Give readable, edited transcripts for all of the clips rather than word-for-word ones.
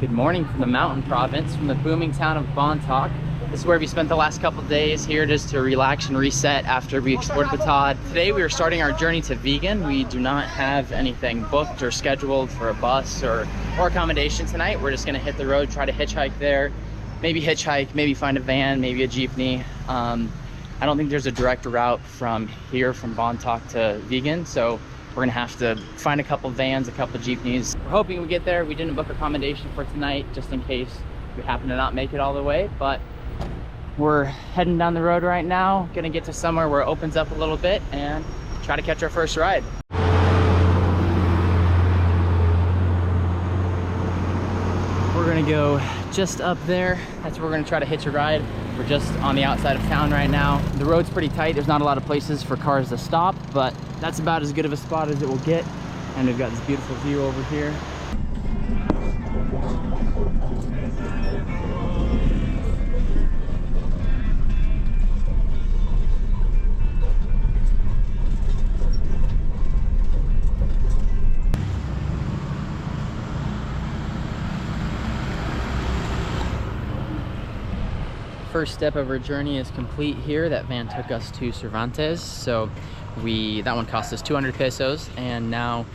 Good morning from the mountain province, from the booming town of Bontoc. This is where we spent the last couple days here just to relax and reset after we explored Batad. Today we are starting our journey to Vigan. We do not have anything booked or scheduled for a bus or accommodation tonight. We're just gonna hit the road, try to hitchhike there. Maybe hitchhike, maybe find a van, maybe a jeepney. I don't think there's a direct route from here, from Bontoc to Vigan, so we're gonna have to find a couple vans, a couple jeepneys. We're hoping we get there. We didn't book accommodation for tonight, just in case we happen to not make it all the way, but we're heading down the road right now, gonna get to somewhere where it opens up a little bit and try to catch our first ride. We're gonna go just up there. That's where we're gonna try to hitch a ride. We're just on the outside of town right now. The road's pretty tight. There's not a lot of places for cars to stop, but that's about as good of a spot as it will get. And we've got this beautiful view over here. First step of our journey is complete here. That van took us to Cervantes, so that one cost us 200 pesos, and now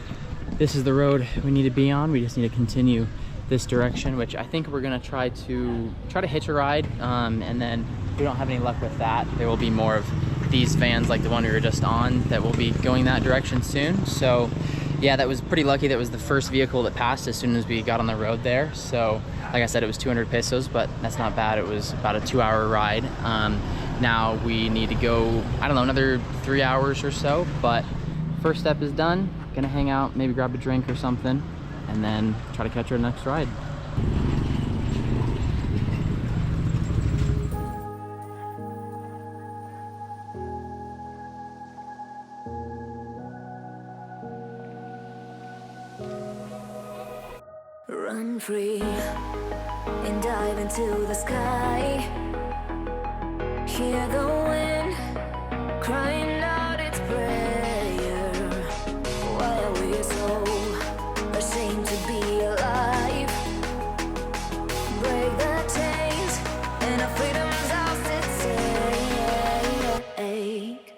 this is the road we need to be on. We just need to continue this direction, which I think we're gonna try to hitch a ride, and then if we don't have any luck with that, there will be more of these vans like the one we were just on that will be going that direction soon. So yeah, that was pretty lucky. That was the first vehicle that passed as soon as we got on the road there. So like I said, it was 200 pesos, but that's not bad. It was about a 2-hour ride. Now we need to go, I don't know, another 3 hours or so, but first step is done. Gonna hang out, maybe grab a drink or something, and then try to catch our next ride. Run free and dive into the sky. Hear the wind crying out its prayer. Why are we so ashamed to be alive? Break the chains and our freedom's ours to take.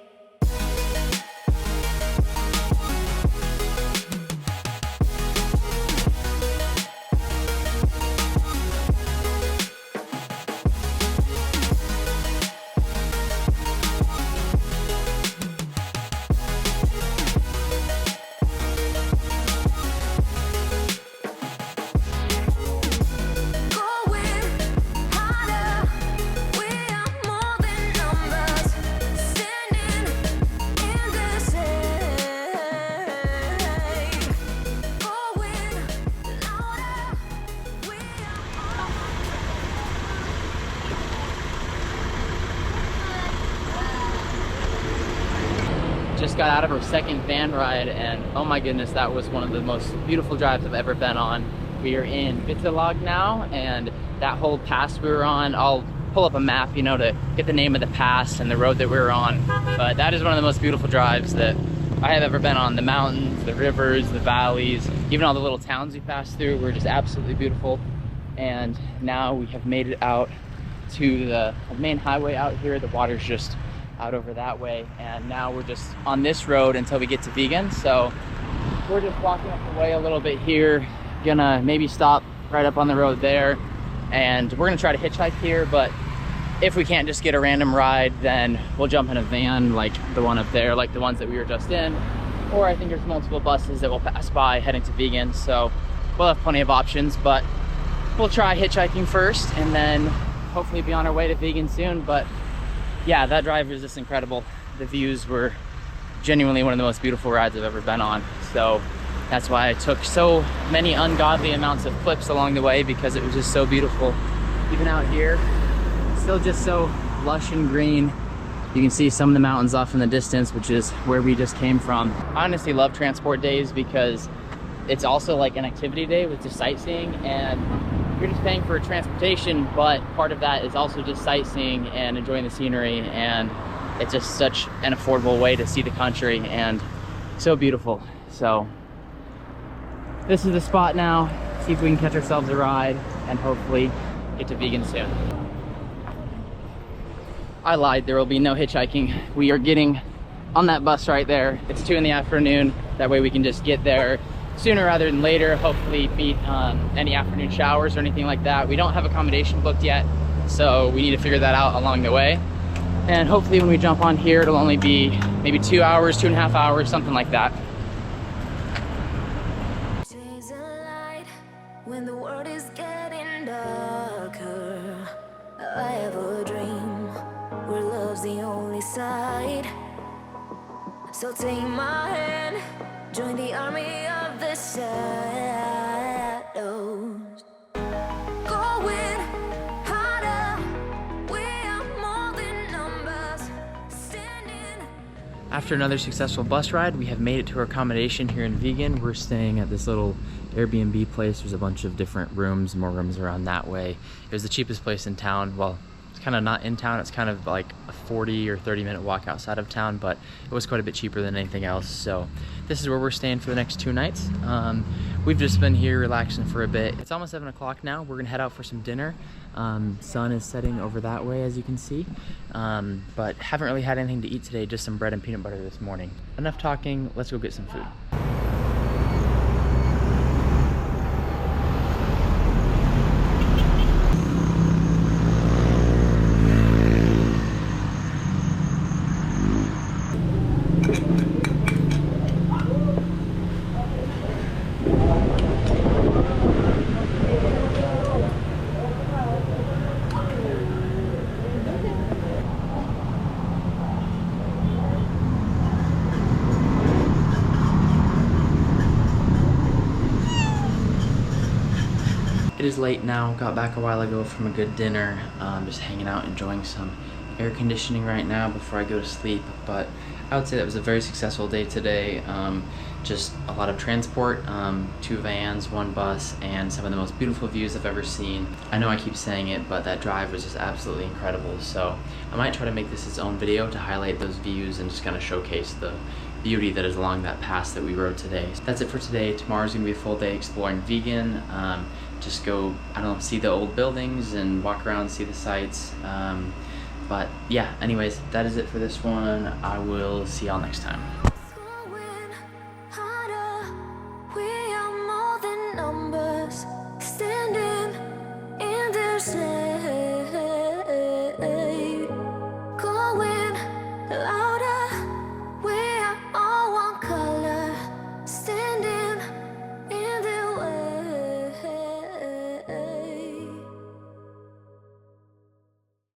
Just got out of our second van ride, and oh my goodness, that was one of the most beautiful drives I've ever been on. We are in Vigan now, and that whole pass we were on, I'll pull up a map, you know, to get the name of the pass and the road that we were on, but that is one of the most beautiful drives that I have ever been on. The mountains, the rivers, the valleys, even all the little towns we passed through were just absolutely beautiful. And now we have made it out to the main highway out here. The water's just out over that way, and now we're just on this road until we get to Vigan. So we're just walking up the way a little bit here, gonna maybe stop right up on the road there, and we're gonna try to hitchhike here, but if we can't just get a random ride, then we'll jump in a van like the one up there, like the ones that we were just in, or I think there's multiple buses that will pass by heading to Vigan, so we'll have plenty of options. But we'll try hitchhiking first and then hopefully be on our way to Vigan soon. But yeah, that drive was just incredible. The views were genuinely one of the most beautiful rides I've ever been on. So that's why I took so many ungodly amounts of clips along the way, because it was just so beautiful. Even out here, still just so lush and green. You can see some of the mountains off in the distance, which is where we just came from. I honestly love transport days because it's also like an activity day with just sightseeing, and you're just paying for transportation, but part of that is also just sightseeing and enjoying the scenery, and it's just such an affordable way to see the country and so beautiful. So this is the spot now. see if we can catch ourselves a ride, and hopefully get to Vigan soon. I lied, there will be no hitchhiking. We are getting on that bus right there. It's 2 in the afternoon. That way we can just get there sooner rather than later, hopefully beat any afternoon showers or anything like that. We don't have accommodation booked yet, so we need to figure that out along the way. And hopefully when we jump on here, it'll only be maybe 2 hours, 2.5 hours, something like that. Days of light, when the world is getting darker, I have a dream where love's the only side. So take my hand, join the army of the shadows. Going harder, we are more than numbers. Standing. After another successful bus ride, we have made it to our accommodation here in Vigan. We're staying at this little Airbnb place. There's a bunch of different rooms, more rooms around that way. It was the cheapest place in town. Well, it's kind of not in town. It's kind of like a 40 or 30-minute walk outside of town, but it was quite a bit cheaper than anything else. So this is where we're staying for the next 2 nights. We've just been here relaxing for a bit. It's almost 7 o'clock now. We're gonna head out for some dinner. Sun is setting over that way, as you can see. But haven't really had anything to eat today, just some bread and peanut butter this morning. Enough talking, let's go get some food. It is late now, got back a while ago from a good dinner, just hanging out, enjoying some air conditioning right now before I go to sleep. But I would say that was a very successful day today. Just a lot of transport, 2 vans, 1 bus, and some of the most beautiful views I've ever seen. I know I keep saying it, but that drive was just absolutely incredible. So I might try to make this its own video to highlight those views and just kind of showcase the beauty that is along that pass that we rode today. So that's it for today. Tomorrow's gonna be a full day exploring Vigan. Just go, I don't know, see the old buildings and walk around, see the sights. But yeah, anyways, that is it for this one. I will see y'all next time.